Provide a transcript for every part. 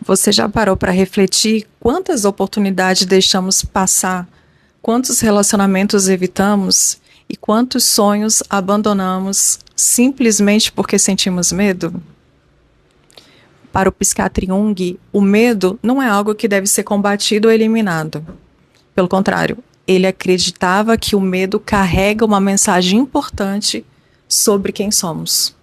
Você já parou para refletir quantas oportunidades deixamos passar, quantos relacionamentos evitamos e quantos sonhos abandonamos simplesmente porque sentimos medo? Para o psiquiatra Jung, o medo não é algo que deve ser combatido ou eliminado. Pelo contrário, ele acreditava que o medo carrega uma mensagem importante sobre quem somos.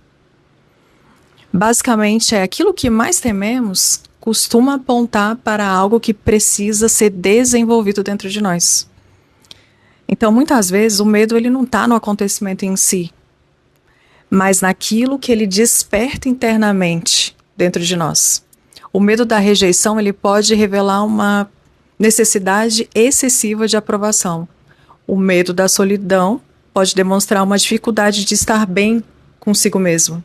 Basicamente, aquilo que mais tememos costuma apontar para algo que precisa ser desenvolvido dentro de nós. Então, muitas vezes, o medo ele não está no acontecimento em si, mas naquilo que ele desperta internamente dentro de nós. O medo da rejeição ele pode revelar uma necessidade excessiva de aprovação. O medo da solidão pode demonstrar uma dificuldade de estar bem consigo mesmo.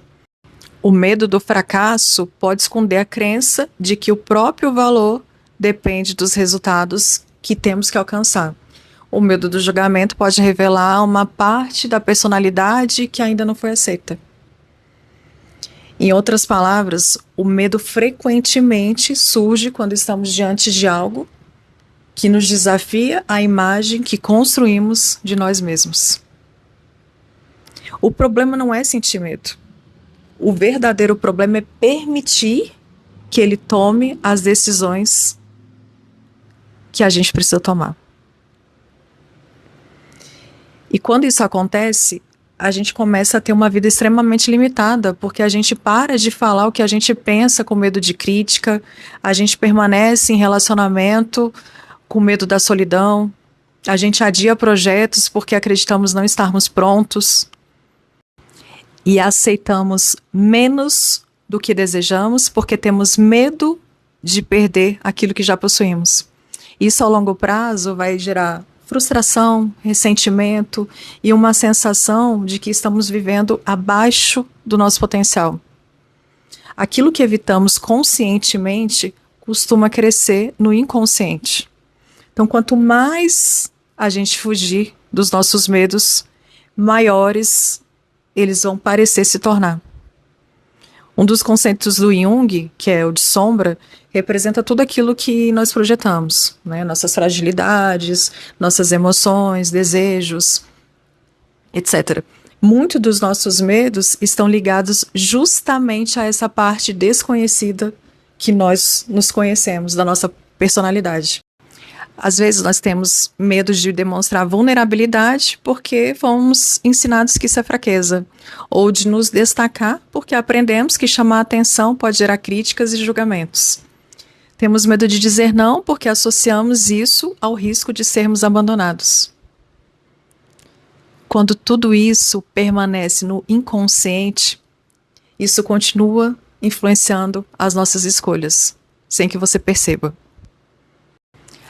O medo do fracasso pode esconder a crença de que o próprio valor depende dos resultados que temos que alcançar. O medo do julgamento pode revelar uma parte da personalidade que ainda não foi aceita. Em outras palavras, o medo frequentemente surge quando estamos diante de algo que nos desafia a imagem que construímos de nós mesmos. O problema não é sentir medo. O verdadeiro problema é permitir que ele tome as decisões que a gente precisa tomar. E quando isso acontece, a gente começa a ter uma vida extremamente limitada, porque a gente para de falar o que a gente pensa com medo de crítica, a gente permanece em relacionamento com medo da solidão, a gente adia projetos porque acreditamos não estarmos prontos e aceitamos menos do que desejamos porque temos medo de perder aquilo que já possuímos. Isso, ao longo prazo, vai gerar frustração, ressentimento e uma sensação de que estamos vivendo abaixo do nosso potencial. Aquilo que evitamos conscientemente costuma crescer no inconsciente. Então, quanto mais a gente fugir dos nossos medos, maiores eles vão parecer se tornar. Um dos conceitos do Jung, que é o de sombra, representa tudo aquilo que nós projetamos, né? Nossas fragilidades, nossas emoções, desejos, etc. Muitos dos nossos medos estão ligados justamente a essa parte desconhecida que nós nos conhecemos, da nossa personalidade. Às vezes nós temos medo de demonstrar vulnerabilidade porque fomos ensinados que isso é fraqueza, ou de nos destacar porque aprendemos que chamar a atenção pode gerar críticas e julgamentos. Temos medo de dizer não porque associamos isso ao risco de sermos abandonados. Quando tudo isso permanece no inconsciente, isso continua influenciando as nossas escolhas, sem que você perceba.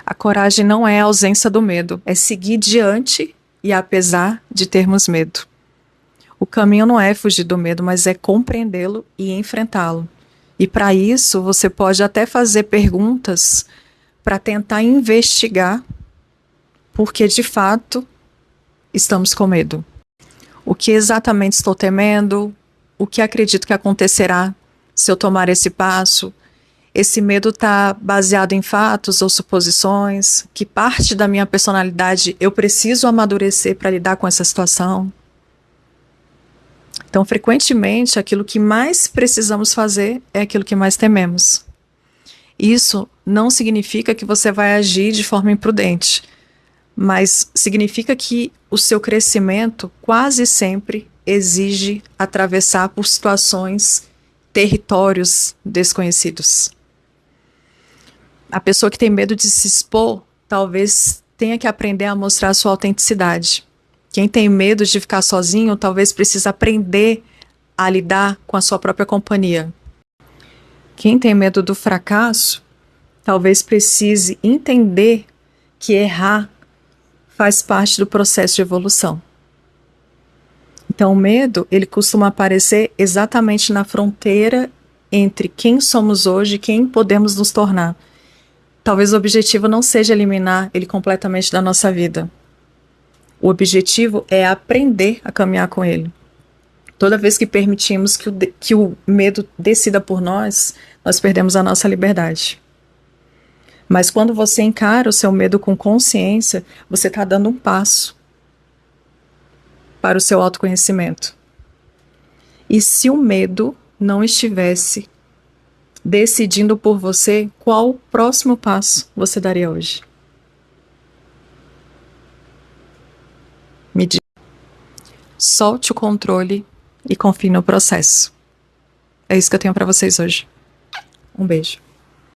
A coragem não é a ausência do medo, é seguir diante e apesar de termos medo. O caminho não é fugir do medo, mas é compreendê-lo e enfrentá-lo. E para isso, você pode até fazer perguntas para tentar investigar porque, de fato, estamos com medo. O que exatamente estou temendo? O que acredito que acontecerá se eu tomar esse passo? Esse medo está baseado em fatos ou suposições? Que parte da minha personalidade eu preciso amadurecer para lidar com essa situação? Então, frequentemente, aquilo que mais precisamos fazer é aquilo que mais tememos. Isso não significa que você vai agir de forma imprudente, mas significa que o seu crescimento quase sempre exige atravessar por situações, territórios desconhecidos. A pessoa que tem medo de se expor, talvez tenha que aprender a mostrar a sua autenticidade. Quem tem medo de ficar sozinho, talvez precise aprender a lidar com a sua própria companhia. Quem tem medo do fracasso, talvez precise entender que errar faz parte do processo de evolução. Então, o medo, ele costuma aparecer exatamente na fronteira entre quem somos hoje e quem podemos nos tornar. Talvez o objetivo não seja eliminar ele completamente da nossa vida. O objetivo é aprender a caminhar com ele. Toda vez que permitimos que o medo decida por nós, nós perdemos a nossa liberdade. Mas quando você encara o seu medo com consciência, você está dando um passo para o seu autoconhecimento. E se o medo não estivesse decidindo por você, qual o próximo passo você daria hoje? Me diga. Solte o controle e confie no processo. É isso que eu tenho para vocês hoje. Um beijo.